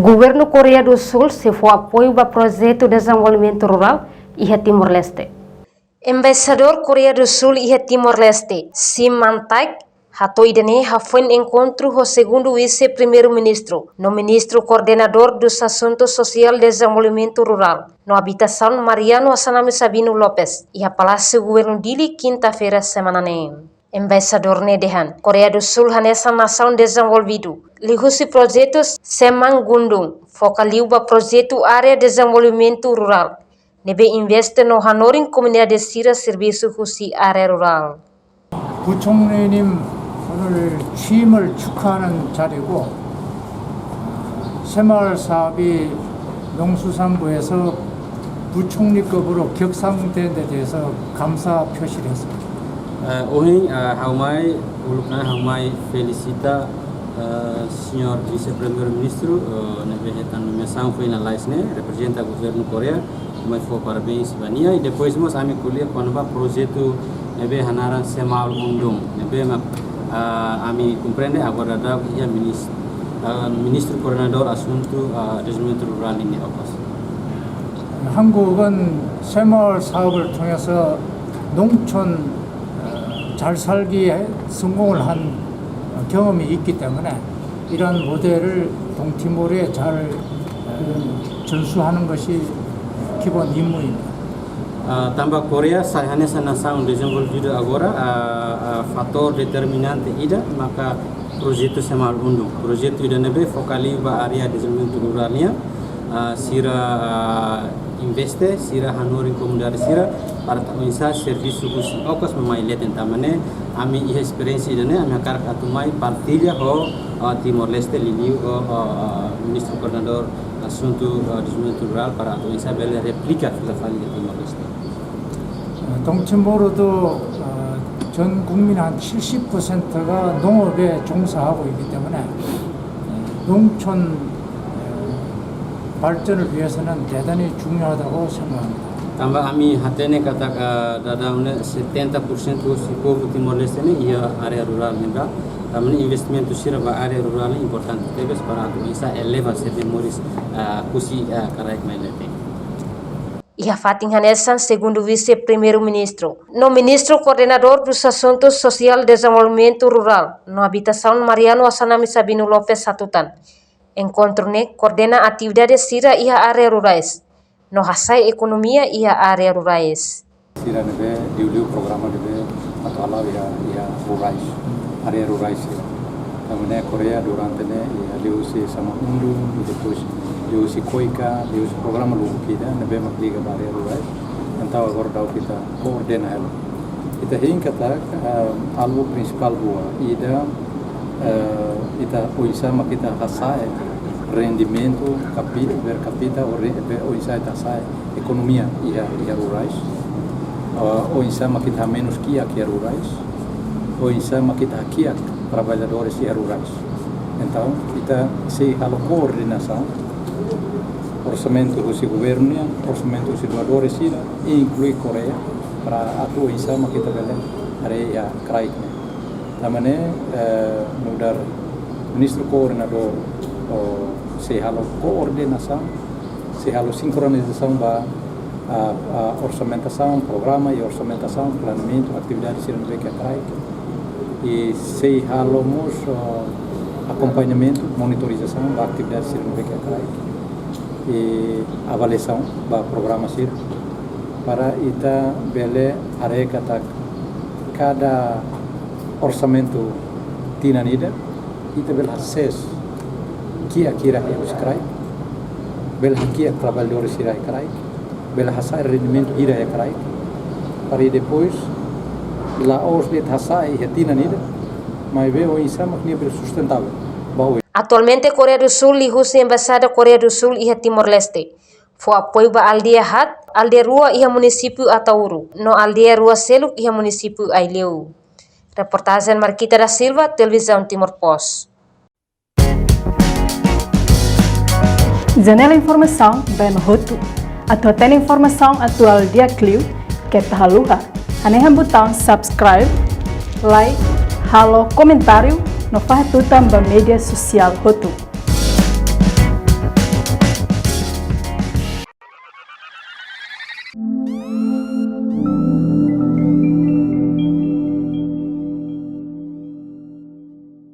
Governo Coreia do Sul se for apoio ao projeto de desenvolvimento rural e Timor-Leste. Embaixador Coreia do Sul e Timor-Leste, Sim Man-tak, hatoidane foi encontro com o segundo vice-primeiro-ministro, no ministro coordenador dos Assuntos Social e Desenvolvimento Rural, no habitação Mariano Assanami Sabino Lopes, e a Palácio Governo Dili quinta-feira semana nem. Embaixador Nedehan, Coreia do Sul nessa nação desenvolvido. Lihusi projetos Semang Gundung, focaliu para projeto área de desenvolvimento rural. Nebe investe no Hanorin comunidade sira serviço husi área rural. 부총리님 오늘 취임을 축하하는 자리고 새마을 사업이 농수산부에서 부총리급으로 격상된 데 대해서 감사 표시를 했습니다. Hoje, Haumai felicita senhor vice-primeiro-ministro, na nomeação foi na Laisne, representa o governo coreano, mas foi parabéns Bania, e depois nós a colher quando vai projeto nebe hanaran Semang Gundung, nebe ami compreende agora da ministro coordenador assunto desenvolvimento rural ini apas. 한국은 새마을 사업을 통해서 농촌 잘 살기에 성공을 한 경험이 있기 때문에 이러한 모델을 동티모르에 잘 전수하는 것이 기본 임무입니다. Tambah Korea hanya nação desenvolvida agora fator determinante ida maka projeto Semang Gundung. Projeto ida nebe focali ba area desenvolvimento ruralnya sira investe sira hanorin comunidade sira para começar serviço khusus okas memai leten tamane ami experiência ida ne ami akar atumai partilha ho Timor-Leste liliu ministro coordenador assunto desenvolvimento rural para começar bela replica da fali de Timor-Leste. 동티모르도 전 국민 한 70%가 농업에 종사하고 있기 때문에 농촌 발전을 위해서는 대단히 중요하다고 생각합니다. Tambah kami hatene kata dadaune 70% si povo Timor-Leste ni ia area rural membra. Também investimento sira ba area rural importante tebes para bisa eleva se demoris kusi karaik mailete. E a Fatin Hanessan, segundo vice-primeiro-ministro, no ministro coordenador dos Assuntos Social e Desenvolvimento Rural, no habitação Mariano Assanami Sabino Lopes Satutan. Encontro ne coordena atividades sira e área rurais, no hasai economia e área rurais. Sira nebe diuliu programa nebe atala ia rurais, área rurais. Também Coreia durante ne liu se Semang Gundung e depois liu se Koika, liu se programa lugu kita nebe makliga área rurais. Então agora dau kita coordena ela. Kita hinkata alvo principal dua ida ita oisa makita hasai rendimento capita per capita oisa ita hasai economia ia rurais oisa makita menos kia rurais oisa makita kia trabalhadores ia rurais. Então kita se halo coordenação orçamento do governo orçamento dos doadores e inclui Coreia para atu oisa makita belen area kraik. Tamane mudar ministro coordenador se halo coordenação, se halo sincronização ba orçamentação, programa e orçamentação, planeamento, atividades sirem bem e se halo mos acompanhamento, monitorização ba atividades sirem bem e avaliação ba programa sir para ita bele areka tak cada orçamento tinanida ita bel acesso que akira os crai bel que trabalhadores irá crai bel hasai rendimento irá crai para depois lá os de hasai tinanida mas veo isso makni ber sustentável. Atualmente Coreia do Sul lihusi embaixada Coreia do Sul e Timor-Leste. Foi apoio ba aldeia Hat, aldeia Rua e município Atauru, no aldeia Rua Seluk e município Aileu. Reportagem Marquita da Silva, Televisão Timor Post. Janela Informação, Ben Roto. Atau tem informação atual dia Clio, que tá luha. Aneha botão subscribe, like, halo comentário, no faz tudo também mídia social Roto.